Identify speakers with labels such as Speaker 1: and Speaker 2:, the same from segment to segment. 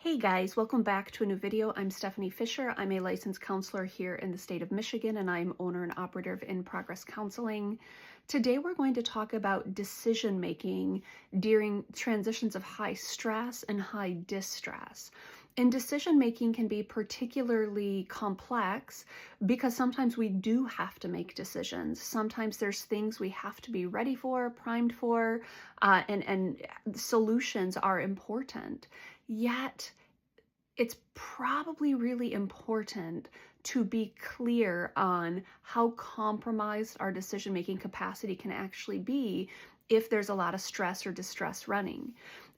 Speaker 1: Hey guys, welcome back to a new video. I'm Stephanie Fisher. I'm a licensed counselor here in the state of Michigan, and I'm owner and operator of In Progress Counseling. Today we're going to talk about decision making during transitions of high stress and high distress. And decision making can be particularly complex because sometimes we do have to make decisions. Sometimes there's things we have to be ready for, primed for, and solutions are important. Yet, it's probably really important to be clear on how compromised our decision-making capacity can actually be if there's a lot of stress or distress running.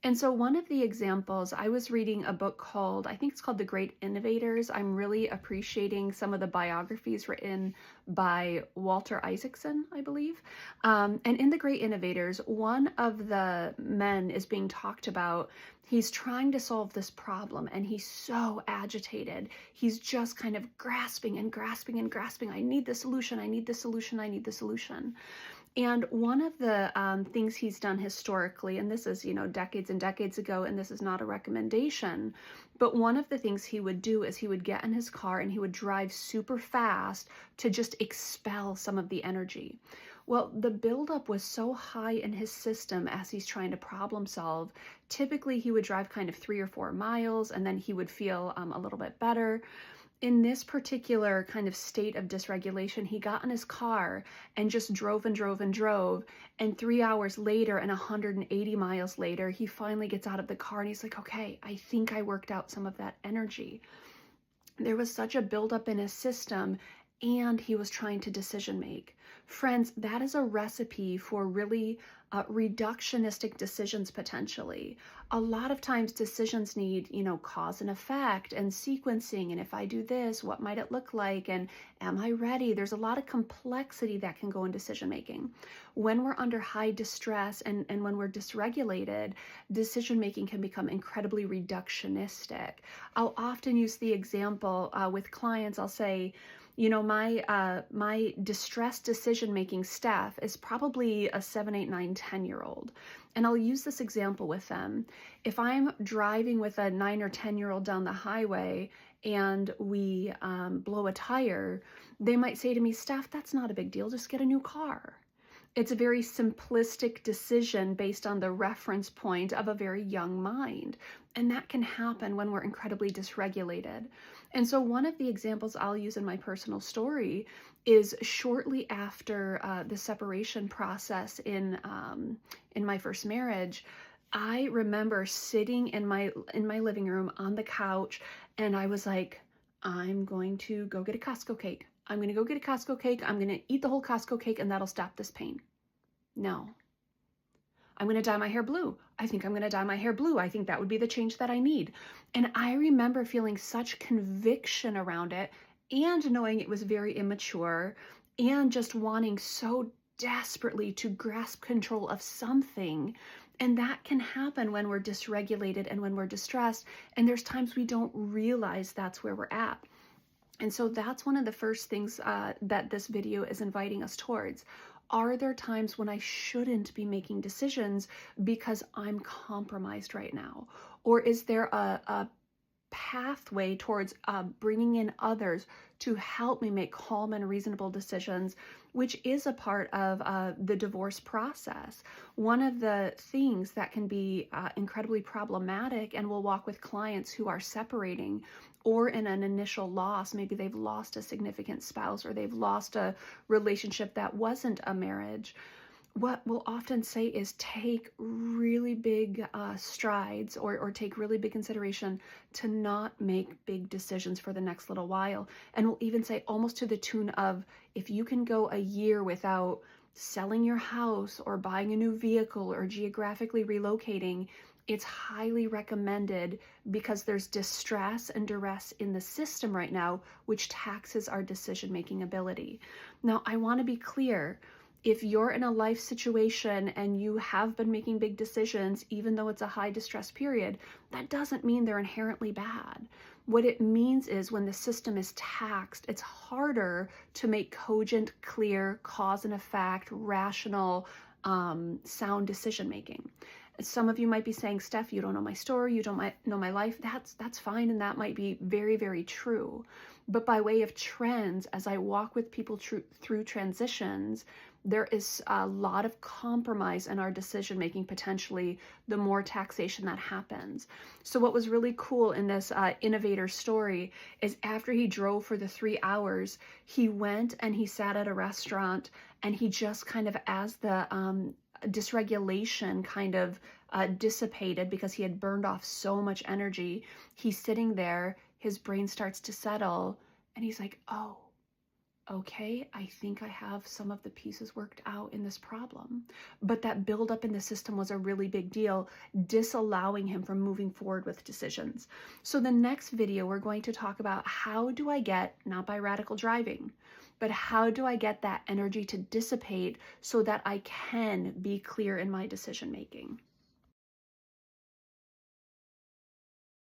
Speaker 1: And so one of the examples, I was reading a book called, I think it's called The Great Innovators. I'm really appreciating some of the biographies written by Walter Isaacson, I believe. And in The Great Innovators, one of the men is being talked about. He's trying to solve this problem and he's so agitated. He's just kind of grasping and grasping and grasping. I need the solution. I need the solution. I need the solution. And one of the things he's done historically, and this is, decades and decades ago, and this is not a recommendation, but one of the things he would do is he would get in his car and he would drive super fast to just expel some of the energy. Well, the buildup was so high in his system as he's trying to problem solve. Typically, he would drive kind of 3 or 4 miles and then he would feel a little bit better. In this particular kind of state of dysregulation, he got in his car and just drove and drove and drove. And 3 hours later and 180 miles later, he finally gets out of the car and he's like, okay, I think I worked out some of that energy. There was such a buildup in his system and he was trying to decision make. Friends, that is a recipe for really reductionistic decisions potentially. A lot of times decisions need, cause and effect and sequencing. And if I do this, what might it look like? And am I ready? There's a lot of complexity that can go in decision making. When we're under high distress and when we're dysregulated, decision making can become incredibly reductionistic. I'll often use the example with clients. I'll say, my distressed decision-making staff is probably a 7, 8, 9, 10-year-old. And I'll use this example with them. If I'm driving with a 9 or 10-year-old down the highway and we blow a tire, they might say to me, Steph, that's not a big deal, just get a new car. It's a very simplistic decision based on the reference point of a very young mind. And that can happen when we're incredibly dysregulated. And so one of the examples I'll use in my personal story is shortly after the separation process in my first marriage. I remember sitting in my living room on the couch and I was like, I'm going to go get a Costco cake. I'm going to go get a Costco cake. I'm going to eat the whole Costco cake and that'll stop this pain. No. I'm going to dye my hair blue. I think I'm going to dye my hair blue. I think that would be the change that I need. And I remember feeling such conviction around it and knowing it was very immature and just wanting so desperately to grasp control of something. And that can happen when we're dysregulated and when we're distressed. And there's times we don't realize that's where we're at. And so that's one of the first things that this video is inviting us towards. Are there times when I shouldn't be making decisions because I'm compromised right now? Or is there a pathway towards bringing in others to help me make calm and reasonable decisions, which is a part of the divorce process? One of the things that can be incredibly problematic, and we'll walk with clients who are separating or in an initial loss, maybe they've lost a significant spouse or they've lost a relationship that wasn't a marriage. What we'll often say is take really big strides or take really big consideration to not make big decisions for the next little while. And we'll even say almost to the tune of, if you can go a year without selling your house or buying a new vehicle or geographically relocating, it's highly recommended because there's distress and duress in the system right now, which taxes our decision-making ability. Now, I want to be clear. If you're in a life situation and you have been making big decisions, even though it's a high distress period, that doesn't mean they're inherently bad. What it means is when the system is taxed, it's harder to make cogent, clear, cause and effect, rational, sound decision making. Some of you might be saying, Steph, you don't know my story, you don't know my life. That's fine, and that might be very, very true. But by way of trends, as I walk with people through transitions, there is a lot of compromise in our decision making, potentially, the more taxation that happens. So what was really cool in this innovator story is after he drove for the 3 hours, he went and he sat at a restaurant, and he just kind of, as the dysregulation kind of dissipated because he had burned off so much energy, he's sitting there, his brain starts to settle, and he's like, oh, okay, I think I have some of the pieces worked out in this problem. But that buildup in the system was a really big deal, disallowing him from moving forward with decisions. So the next video, we're going to talk about how do I get, not by radical driving, but how do I get that energy to dissipate so that I can be clear in my decision making?